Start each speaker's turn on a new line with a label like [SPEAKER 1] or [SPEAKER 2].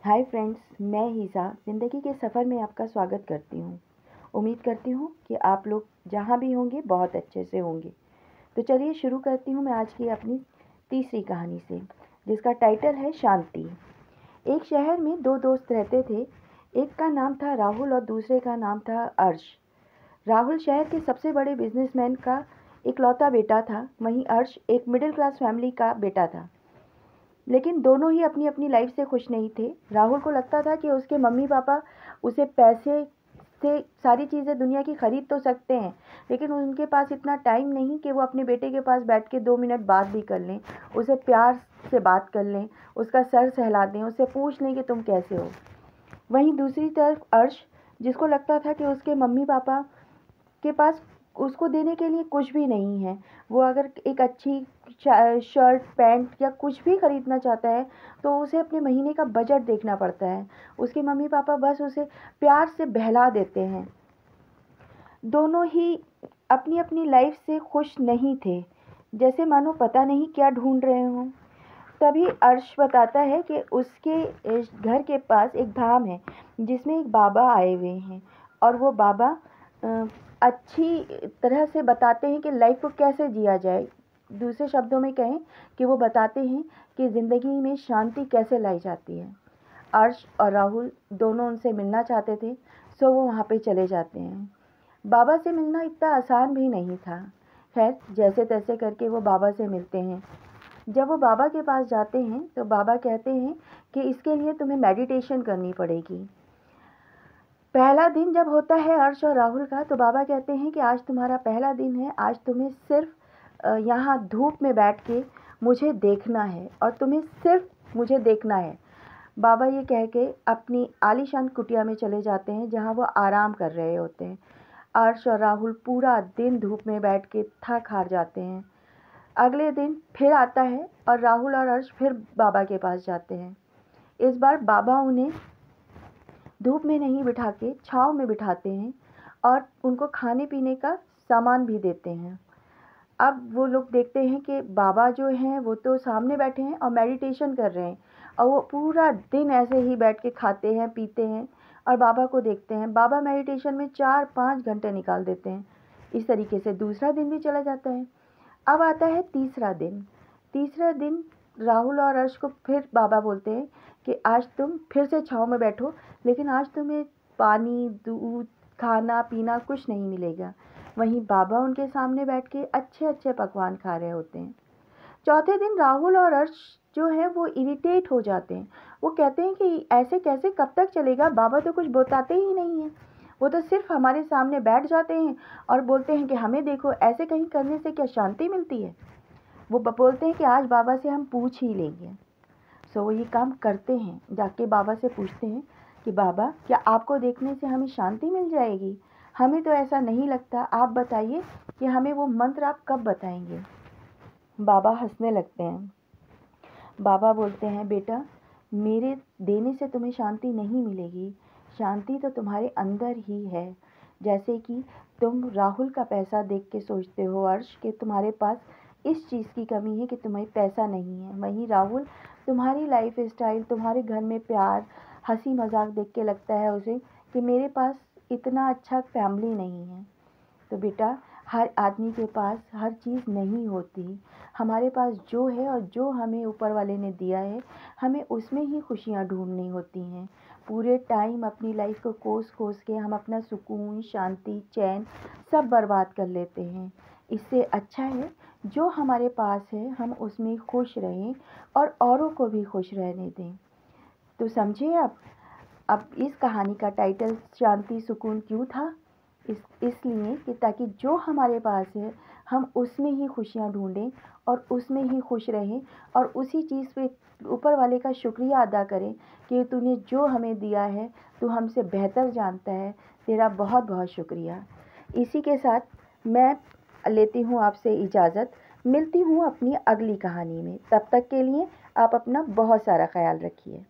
[SPEAKER 1] Hi friends, मैं हीज़ा ज़िंदगी के सफ़र में आपका स्वागत करती हूँ। उम्मीद करती हूँ कि आप लोग जहाँ भी होंगे बहुत अच्छे से होंगे। तो चलिए शुरू करती हूँ मैं आज की अपनी तीसरी कहानी से, जिसका टाइटल है शांति। एक शहर में दो दोस्त रहते थे। एक का नाम था राहुल और दूसरे का नाम था अर्श। राहुल शहर के सबसे बड़े बिजनेसमैन का इकलौता बेटा था, वहीं अर्श एक मिडिल क्लास फैमिली का बेटा था। लेकिन दोनों ही अपनी अपनी लाइफ से खुश नहीं थे। राहुल को लगता था कि उसके मम्मी पापा उसे पैसे से सारी चीज़ें दुनिया की खरीद तो सकते हैं, लेकिन उनके पास इतना टाइम नहीं कि वो अपने बेटे के पास बैठ के 2 मिनट बात भी कर लें, उसे प्यार से बात कर लें, उसका सर सहला दें, उससे पूछ लें कि तुम कैसे हो। वहीं दूसरी तरफ अर्श, जिसको लगता था कि उसके मम्मी पापा के पास उसको देने के लिए कुछ भी नहीं है। वो अगर एक अच्छी शर्ट पैंट या कुछ भी ख़रीदना चाहता है तो उसे अपने महीने का बजट देखना पड़ता है। उसके मम्मी पापा बस उसे प्यार से बहला देते हैं। दोनों ही अपनी अपनी लाइफ से खुश नहीं थे, जैसे मानो पता नहीं क्या ढूंढ रहे हों। तभी अर्श बताता है कि उसके घर के पास एक धाम है जिसमें एक बाबा आए हुए हैं, और वो बाबा अच्छी तरह से बताते हैं कि लाइफ को कैसे जिया जाए। दूसरे शब्दों में कहें कि वो बताते हैं कि ज़िंदगी में शांति कैसे लाई जाती है। अर्श और राहुल दोनों उनसे मिलना चाहते थे, सो वो वहाँ पे चले जाते हैं। बाबा से मिलना इतना आसान भी नहीं था। खैर, जैसे तैसे करके वो बाबा से मिलते हैं। जब वो बाबा के पास जाते हैं तो बाबा कहते हैं कि इसके लिए तुम्हें मेडिटेशन करनी पड़ेगी। पहला दिन जब होता है अर्श और राहुल का, तो बाबा कहते हैं कि आज तुम्हारा पहला दिन है। आज तुम्हें सिर्फ यहाँ धूप में बैठ के मुझे देखना है, और तुम्हें सिर्फ मुझे देखना है। बाबा ये कह के अपनी आलीशान कुटिया में चले जाते हैं जहाँ वो आराम कर रहे होते हैं। अर्श और राहुल पूरा दिन धूप में बैठ के थक हार जाते हैं। अगले दिन फिर आता है और राहुल और अर्श फिर बाबा के पास जाते हैं। इस बार बाबा उन्हें धूप में नहीं बिठा के छाँव में बिठाते हैं और उनको खाने पीने का सामान भी देते हैं। अब वो लोग देखते हैं कि बाबा जो हैं वो तो सामने बैठे हैं और मेडिटेशन कर रहे हैं, और वो पूरा दिन ऐसे ही बैठ के खाते हैं पीते हैं और बाबा को देखते हैं। बाबा मेडिटेशन में 4-5 घंटे निकाल देते हैं। इस तरीके से दूसरा दिन भी चला जाता है। अब आता है तीसरा दिन। तीसरा दिन राहुल और अर्श को फिर बाबा बोलते हैं कि आज तुम फिर से छाँव में बैठो, लेकिन आज तुम्हें पानी, दूध, खाना पीना कुछ नहीं मिलेगा। वहीं बाबा उनके सामने बैठ के अच्छे अच्छे पकवान खा रहे होते हैं। चौथे दिन राहुल और अर्श जो है वो इरिटेट हो जाते हैं। वो कहते हैं कि ऐसे कैसे, कब तक चलेगा? बाबा तो कुछ बताते ही नहीं हैं। वो तो सिर्फ हमारे सामने बैठ जाते हैं और बोलते हैं कि हमें देखो। ऐसे कहीं करने से क्या शांति मिलती है? वो बोलते हैं कि आज बाबा से हम पूछ ही लेंगे। सो वो ये काम करते हैं। जाके बाबा से पूछते हैं कि बाबा, क्या आपको देखने से हमें शांति मिल जाएगी? हमें तो ऐसा नहीं लगता। आप बताइए कि हमें वो मंत्र आप कब बताएंगे? बाबा हंसने लगते हैं। बाबा बोलते हैं, बेटा, मेरे देने से तुम्हें शांति नहीं मिलेगी। शांति तो तुम्हारे अंदर ही है। जैसे कि तुम राहुल का पैसा देख के सोचते हो अर्श कि तुम्हारे पास इस चीज़ की कमी है कि तुम्हें पैसा नहीं है, वहीं राहुल तुम्हारी लाइफ स्टाइल, तुम्हारे घर में प्यार, हंसी मजाक देख के लगता है उसे कि मेरे पास इतना अच्छा फैमिली नहीं है। तो बेटा, हर आदमी के पास हर चीज़ नहीं होती। हमारे पास जो है और जो हमें ऊपर वाले ने दिया है, हमें उसमें ही खुशियाँ ढूंढनी होती हैं। पूरे टाइम अपनी लाइफ को कोस कोस के हम अपना सुकून, शांति, चैन सब बर्बाद कर लेते हैं। इससे अच्छा है जो हमारे पास है हम उसमें खुश रहें और औरों को भी खुश रहने दें। तो समझे अब इस कहानी का टाइटल शांति सुकून क्यों था? इसलिए कि ताकि जो हमारे पास है हम उसमें ही खुशियाँ ढूंढें और उसमें ही खुश रहें, और उसी चीज़ पे ऊपर वाले का शुक्रिया अदा करें कि तूने जो हमें दिया है, तू हमसे बेहतर जानता है, तेरा बहुत बहुत शुक्रिया। इसी के साथ मैं लेती हूँ आपसे इजाज़त। मिलती हूँ अपनी अगली कहानी में। तब तक के लिए आप अपना बहुत सारा ख्याल रखिए।